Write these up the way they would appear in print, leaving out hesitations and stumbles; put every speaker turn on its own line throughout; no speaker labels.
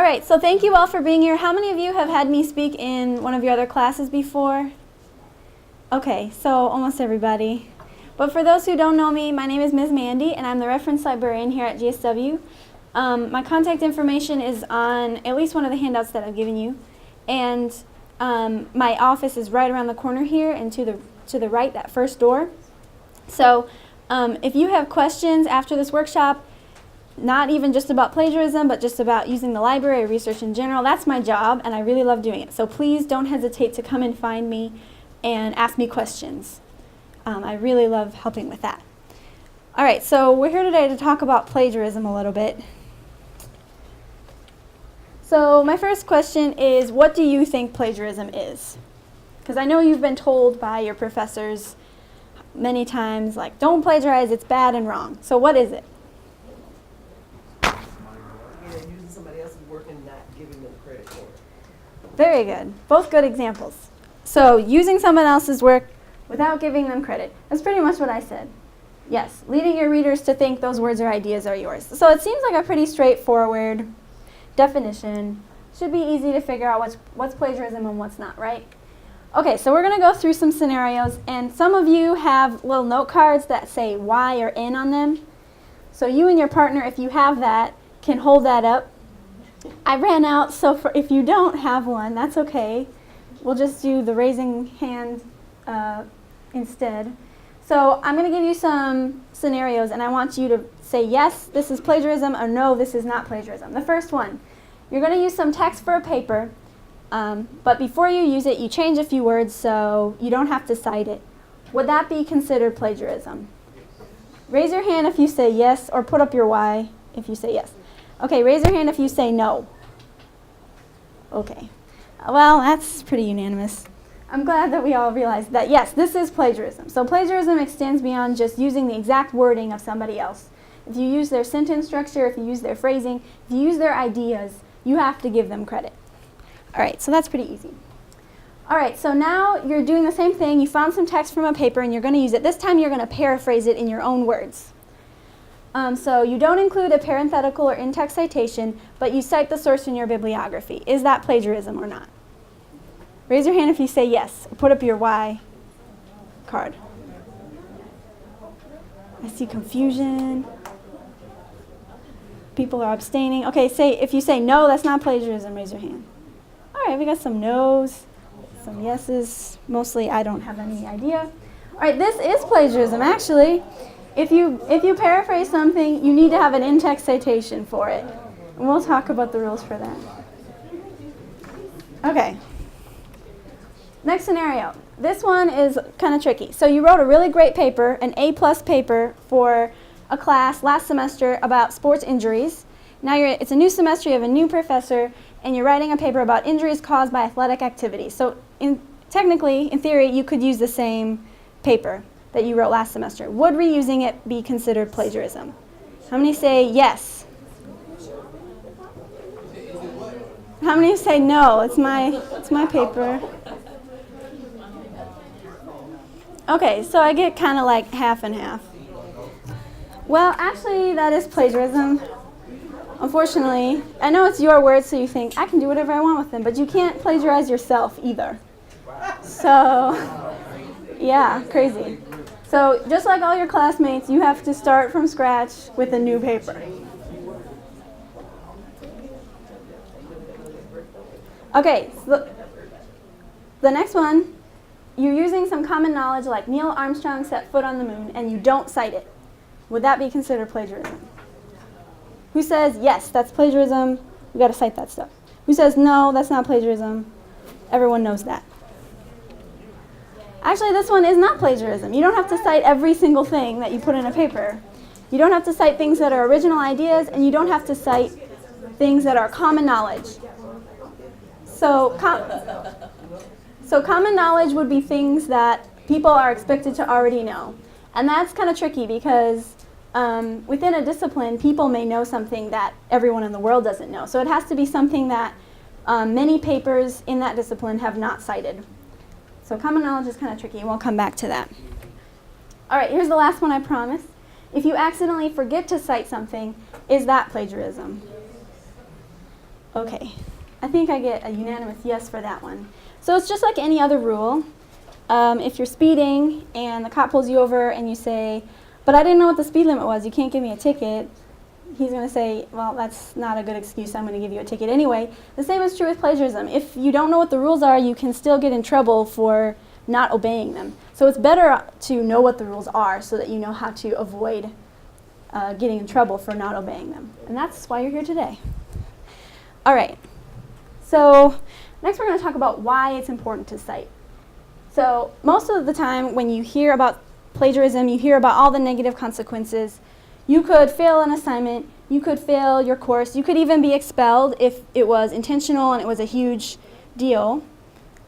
right, so thank you all for being here. How many of you have had me speak in one of your other classes before? Okay, so almost everybody. But for those who don't know me, my name is Ms. Mandi, and I'm the reference librarian here at GSW. My contact information is on at least one of the handouts that I've given you. And my office is right around the corner here and to the right, that first door. So if you have questions after this workshop, not even just about plagiarism, but just about using the library or research in general, that's my job, and I really love doing it. So please don't hesitate to come and find me and ask me questions. I really love helping with that. All right, so we're here today to talk about plagiarism a little bit. So my first question is, what do you think plagiarism is? Because I know you've been told by your professors many times, like, don't plagiarize, it's bad and wrong. So what is it?
Using somebody else's work and not giving them credit for it.
Very good. Both good examples. So using someone else's work without giving them credit. That's pretty much what I said. Yes, leading your readers to think those words or ideas are yours. So it seems like a pretty straightforward definition. Should be easy to figure out what's plagiarism and what's not, right? Okay, so we're going to go through some scenarios, and some of you have little note cards that say Y or N on them. So you and your partner, if you have that, can hold that up. I ran out, so if you don't have one, that's okay. We'll just do the raising hand instead. So I'm going to give you some scenarios, and I want you to say yes, this is plagiarism, or no, this is not plagiarism. The first one, you're going to use some text for a paper, but before you use it, you change a few words so you don't have to cite it. Would that be considered plagiarism? Raise your hand if you say yes, or put up your Y if you say yes. Okay, raise your hand if you say no. Okay. Well, that's pretty unanimous. I'm glad that we all realized that, yes, this is plagiarism. So plagiarism extends beyond just using the exact wording of somebody else. If you use their sentence structure, if you use their phrasing, if you use their ideas, you have to give them credit. All right, so that's pretty easy. All right, so now you're doing the same thing. You found some text from a paper, and you're going to use it. This time you're going to paraphrase it in your own words. So you don't include a parenthetical or in-text citation, but you cite the source in your bibliography. Is that plagiarism or not? Raise your hand if you say yes. Put up your Y card. I see confusion. People are abstaining. Okay, if you say no, that's not plagiarism, raise your hand. All right, we got some no's, some yeses. Mostly I don't have any idea. All right, this is plagiarism, actually. If you paraphrase something, you need to have an in-text citation for it. And we'll talk about the rules for that. Okay. Next scenario. This one is kind of tricky. So you wrote a really great paper, an A+ paper for a class last semester about sports injuries. Now it's a new semester, you have a new professor, and you're writing a paper about injuries caused by athletic activity. So technically, in theory, you could use the same paper that you wrote last semester. Would reusing it be considered plagiarism? How many say yes? How many say no? It's my paper. Okay, so I get kind of like half and half. Well, actually, that is plagiarism. Unfortunately, I know it's your words, so you think, I can do whatever I want with them, but you can't plagiarize yourself either. So, yeah, crazy. So, just like all your classmates, you have to start from scratch with a new paper. Okay, so the next one, you're using some common knowledge like Neil Armstrong set foot on the moon, and you don't cite it. Would that be considered plagiarism? Who says, yes, that's plagiarism, we got to cite that stuff? Who says, no, that's not plagiarism? Everyone knows that. Actually, this one is not plagiarism. You don't have to cite every single thing that you put in a paper. You don't have to cite things that are original ideas, and you don't have to cite things that are common knowledge. So common knowledge would be things that people are expected to already know. And that's kind of tricky because within a discipline, people may know something that everyone in the world doesn't know. So it has to be something that many papers in that discipline have not cited. So common knowledge is kind of tricky, and we'll come back to that. All right, here's the last one, I promise. If you accidentally forget to cite something, is that plagiarism? Okay, I think I get a unanimous yes for that one. So it's just like any other rule. If you're speeding and the cop pulls you over and you say, but I didn't know what the speed limit was, you can't give me a ticket, he's going to say, well, that's not a good excuse, I'm going to give you a ticket anyway. The same is true with plagiarism. If you don't know what the rules are, you can still get in trouble for not obeying them. So it's better to know what the rules are so that you know how to avoid getting in trouble for not obeying them. And that's why you're here today. All right, so next we're going to talk about why it's important to cite. So most of the time when you hear about plagiarism, you hear about all the negative consequences. You could fail an assignment, you could fail your course, you could even be expelled if it was intentional and it was a huge deal.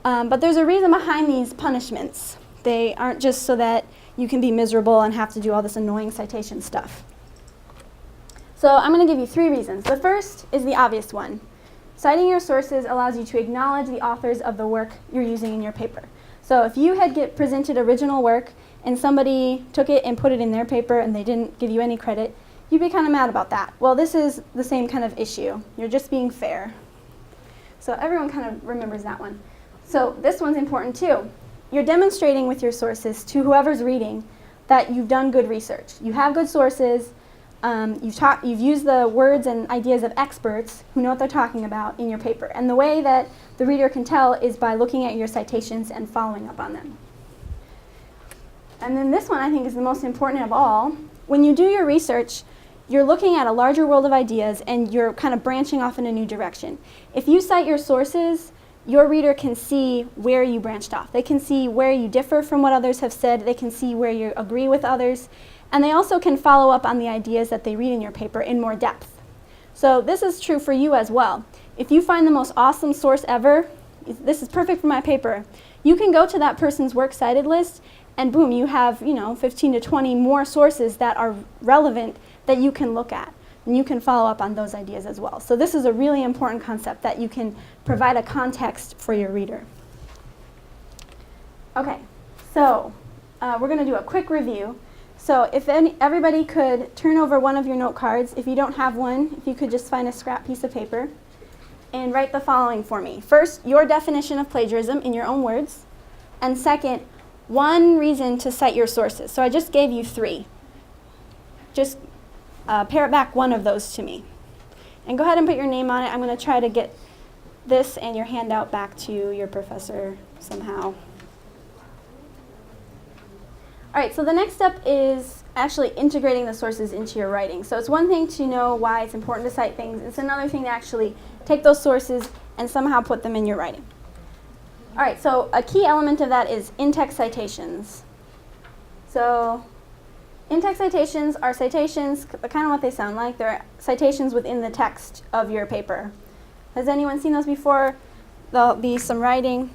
But there's a reason behind these punishments. They aren't just so that you can be miserable and have to do all this annoying citation stuff. So I'm going to give you 3 reasons. The first is the obvious one. Citing your sources allows you to acknowledge the authors of the work you're using in your paper. So if you had presented original work and somebody took it and put it in their paper and they didn't give you any credit, you'd be kind of mad about that. Well, this is the same kind of issue. You're just being fair. So everyone kind of remembers that one. So this one's important too. You're demonstrating with your sources to whoever's reading that you've done good research. You have good sources. You've used the words and ideas of experts who know what they're talking about in your paper. And the way that the reader can tell is by looking at your citations and following up on them. And then this one I think is the most important of all. When you do your research, you're looking at a larger world of ideas and you're kind of branching off in a new direction. If you cite your sources, your reader can see where you branched off. They can see where you differ from what others have said. They can see where you agree with others. And they also can follow up on the ideas that they read in your paper in more depth. So this is true for you as well. If you find the most awesome source ever, this is perfect for my paper, you can go to that person's works cited list and boom, you have 15 to 20 more sources that are relevant that you can look at. And you can follow up on those ideas as well. So this is a really important concept that you can provide a context for your reader. Okay, so we're going to do a quick review. So if everybody could turn over one of your note cards. If you don't have one, if you could just find a scrap piece of paper and write the following for me. First, your definition of plagiarism in your own words. And second, one reason to cite your sources. So I just gave you 3. Just parrot back one of those to me. And go ahead and put your name on it. I'm going to try to get this and your handout back to your professor somehow. All right, so the next step is actually integrating the sources into your writing. So it's one thing to know why it's important to cite things. It's another thing to actually take those sources and somehow put them in your writing. All right, so a key element of that is in-text citations. So in-text citations are citations, kind of what they sound like. They're citations within the text of your paper. Has anyone seen those before? There'll be some writing,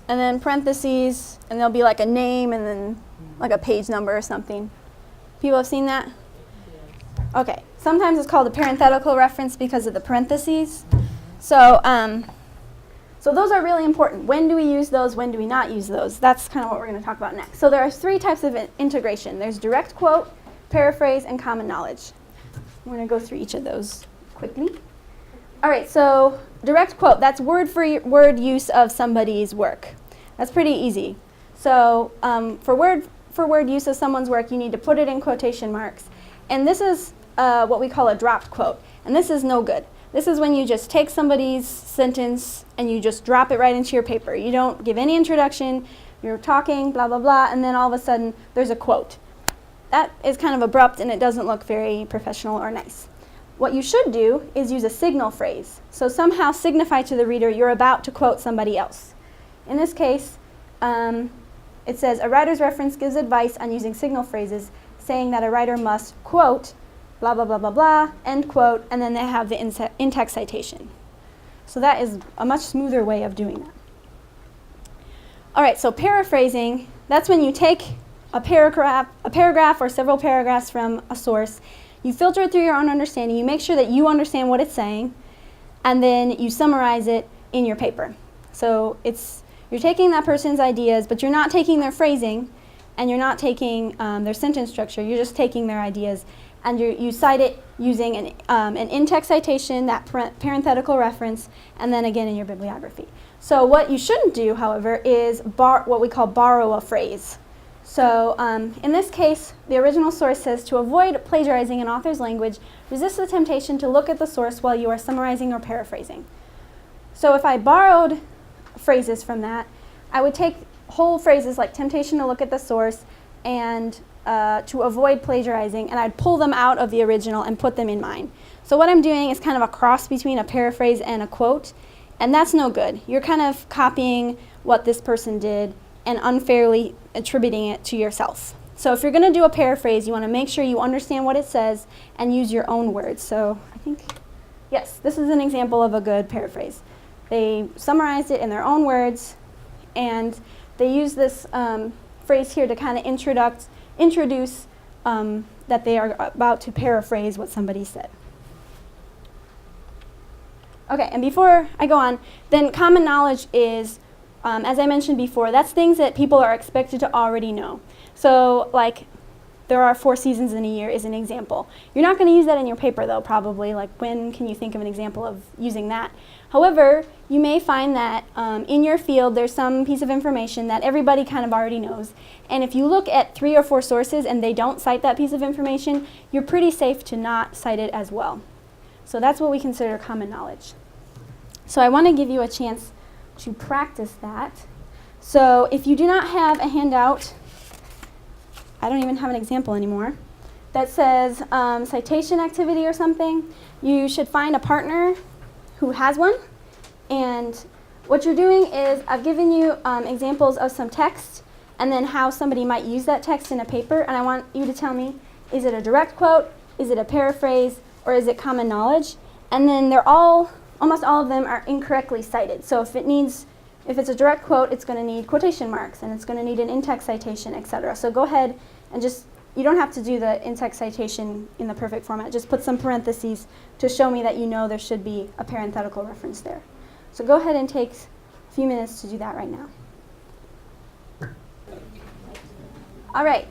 and then parentheses, and there'll be like a name and then like a page number or something. People have seen that? Okay. Sometimes it's called a parenthetical reference because of the parentheses. So those are really important. When do we use those? When do we not use those? That's kind of what we're going to talk about next. So there are 3 types of integration. There's direct quote, paraphrase, and common knowledge. I'm going to go through each of those quickly. All right, so direct quote, that's word for word use of somebody's work. That's pretty easy. So for word use of someone's work, you need to put it in quotation marks. And this is what we call a dropped quote. And this is no good. This is when you just take somebody's sentence and you just drop it right into your paper. You don't give any introduction, you're talking, blah, blah, blah, and then all of a sudden there's a quote. That is kind of abrupt and it doesn't look very professional or nice. What you should do is use a signal phrase. So somehow signify to the reader you're about to quote somebody else. In this case, it says, a writer's reference gives advice on using signal phrases, saying that a writer must quote, blah, blah, blah, blah, blah, end quote, and then they have the in-text citation. So that is a much smoother way of doing that. All right, so paraphrasing, that's when you take a paragraph or several paragraphs from a source, you filter it through your own understanding, you make sure that you understand what it's saying, and then you summarize it in your paper. So you're taking that person's ideas, but you're not taking their phrasing, and you're not taking their sentence structure, you're just taking their ideas, and you cite it using an in-text citation, that parenthetical reference, and then again in your bibliography. So what you shouldn't do, however, is what we call borrow a phrase. So in this case, the original source says, to avoid plagiarizing an author's language, resist the temptation to look at the source while you are summarizing or paraphrasing. So if I borrowed phrases from that, I would take whole phrases like temptation to look at the source and to avoid plagiarizing, and I'd pull them out of the original and put them in mine. So what I'm doing is kind of a cross between a paraphrase and a quote, and that's no good. You're kind of copying what this person did and unfairly attributing it to yourself. So if you're going to do a paraphrase, you want to make sure you understand what it says and use your own words. So I think, yes, this is an example of a good paraphrase. They summarized it in their own words, and they use this phrase here to kind of introduce that they are about to paraphrase what somebody said. Okay, and before I go on, then common knowledge is, as I mentioned before, that's things that people are expected to already know. So like, there are 4 seasons in a year is an example. You're not going to use that in your paper though, probably. Like, when can you think of an example of using that? However, you may find that in your field there's some piece of information that everybody kind of already knows. And if you look at 3 or 4 sources and they don't cite that piece of information, you're pretty safe to not cite it as well. So that's what we consider common knowledge. So I want to give you a chance to practice that. So if you do not have a handout, I don't even have an example anymore, that says citation activity or something, you should find a partner who has one. And what you're doing is I've given you examples of some text and then how somebody might use that text in a paper, and I want you to tell me, is it a direct quote, is it a paraphrase, or is it common knowledge? And then almost all of them are incorrectly cited. So if it's a direct quote, it's going to need quotation marks, and it's going to need an in-text citation, etc. So go ahead and you don't have to do the in-text citation in the perfect format. Just put some parentheses to show me that you know there should be a parenthetical reference there. So go ahead and take a few minutes to do that right now. All right.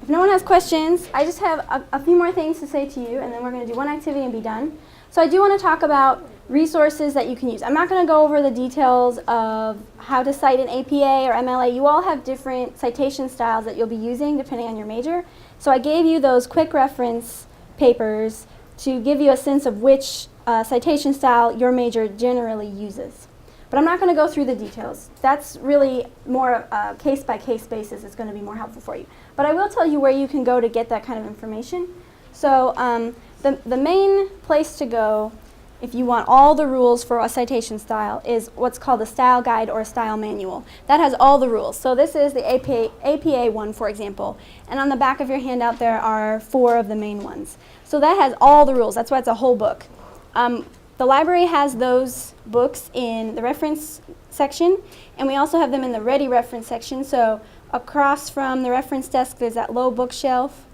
If no one has questions, I just have a few more things to say to you, and then we're going to do one activity and be done. So I do want to talk about resources that you can use. I'm not going to go over the details of how to cite an APA or MLA. You all have different citation styles that you'll be using depending on your major. So I gave you those quick reference papers to give you a sense of which citation style your major generally uses. But I'm not going to go through the details. That's really more case-by-case basis. It's going to be more helpful for you. But I will tell you where you can go to get that kind of information. So the main place to go if you want all the rules for a citation style is what's called a style guide or a style manual. That has all the rules. So this is the APA one, for example. And on the back of your handout there are 4 of the main ones. So that has all the rules. That's why it's a whole book. The library has those books in the reference section, and we also have them in the ready reference section. So across from the reference desk there's that low bookshelf.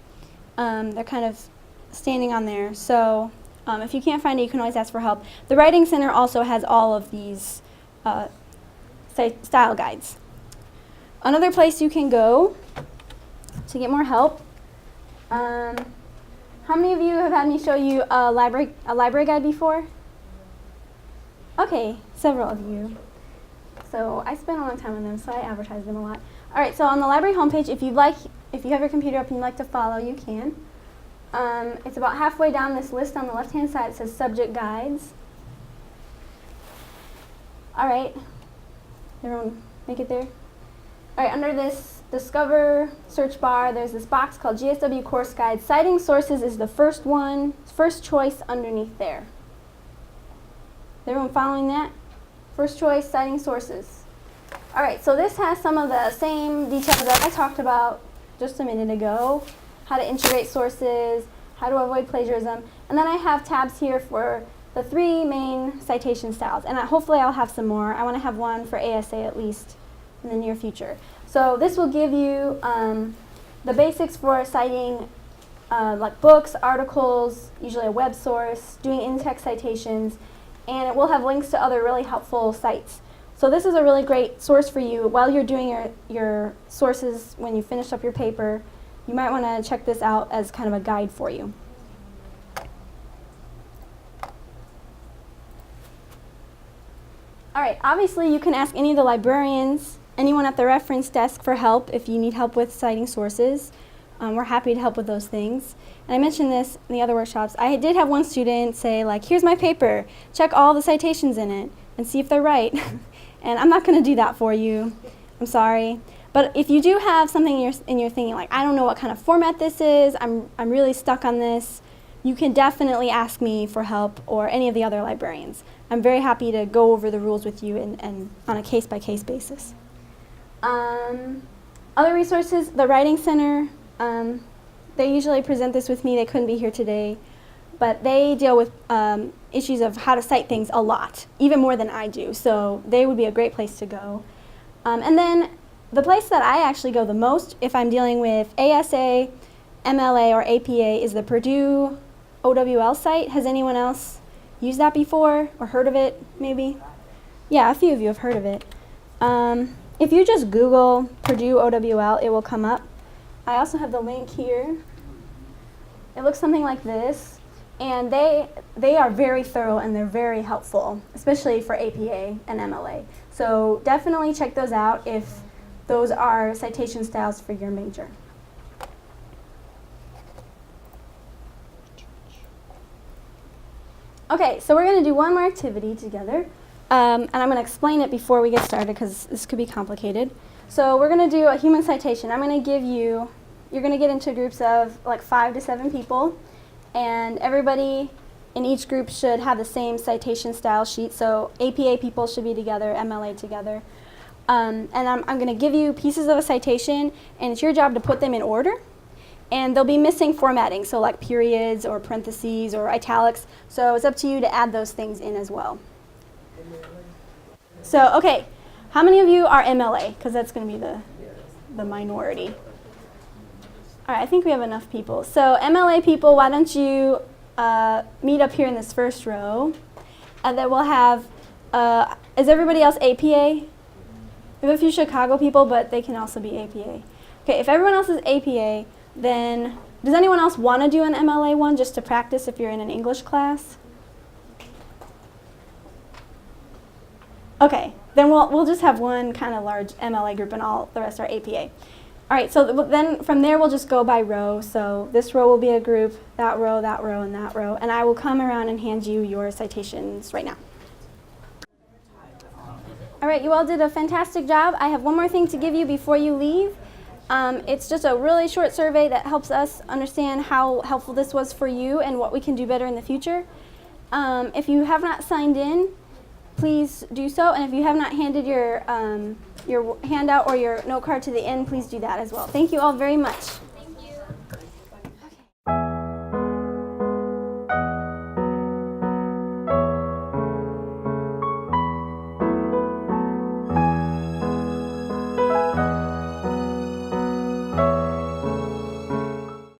They're kind of standing on there. So if you can't find it, you can always ask for help. The Writing Center also has all of these style guides. Another place you can go to get more help. How many of you have had me show you a library guide before? Okay, several of you. So I spent a long time on them, so I advertise them a lot. All right, so on the library homepage, if you have your computer up and you'd like to follow, you can. It's about halfway down this list on the left-hand side. It says Subject Guides. All right. Everyone make it there? All right, under this Discover search bar, there's this box called GSW Course Guide. Citing sources is the first choice underneath there. Is everyone following that? First choice, citing sources. All right, so this has some of the same details that I talked about just a minute ago. How to integrate sources, how to avoid plagiarism. And then I have tabs here for the 3 main citation styles. And hopefully I'll have some more. I want to have one for ASA at least in the near future. So this will give you the basics for citing like books, articles, usually a web source, doing in-text citations, and it will have links to other really helpful sites. So this is a really great source for you while you're doing your sources when you finish up your paper. you might want to check this out as kind of a guide for you. All right, obviously you can ask any of the librarians, anyone at the reference desk for help if you need help with citing sources. We're happy to help with those things. And I mentioned this in the other workshops. I did have one student say, like, here's my paper, check all the citations in it and see if they're right. And I'm not going to do that for you. I'm sorry. But if you do have something in your thinking, like, I don't know what kind of format this is, I'm really stuck on this, you can definitely ask me for help or any of the other librarians. I'm very happy to go over the rules with you and on a case-by-case basis. Other resources, the Writing Center, they usually present this with me. They couldn't be here today. But they deal with issues of how to cite things a lot, even more than I do. So they would be a great place to go. And then the place that I actually go the most if I'm dealing with ASA, MLA, or APA is the Purdue OWL site. Has anyone else used that before or heard of it, maybe? Yeah, a few of you have heard of it. If you just Google Purdue OWL, it will come up. I also have the link here. It looks something like this. And they are very thorough and they're very helpful, especially for APA and MLA. So definitely check those out if those are citation styles for your major. Okay, so we're going to do one more activity together. And I'm going to explain it before we get started because this could be complicated. So we're going to do a human citation. I'm going to give you, you're going to get into groups of like 5 to 7 people. And everybody in each group should have the same citation style sheet. So APA people should be together, MLA together. And I'm going to give you pieces of a citation, and it's your job to put them in order. And they'll be missing formatting, so like periods or parentheses or italics. So it's up to you to add those things in as well. So, okay, how many of you are MLA? Because that's going to be the minority. All right, I think we have enough people. So MLA people, why don't you meet up here in this first row. And then we'll have, is everybody else APA? We have a few Chicago people, but they can also be APA. Okay, if everyone else is APA, then does anyone else want to do an MLA one just to practice if you're in an English class? Okay, then we'll just have one kind of large MLA group and all the rest are APA. All right, so then from there we'll just go by row. So this row will be a group, that row, and that row. And I will come around and hand you your citations right now. All right, you all did a fantastic job. I have one more thing to give you before you leave. It's just a really short survey that helps us understand how helpful this was for you and what we can do better in the future. If you have not signed in, please do so. And if you have not handed your handout or your note card to the end, please do that as well. Thank you all very much.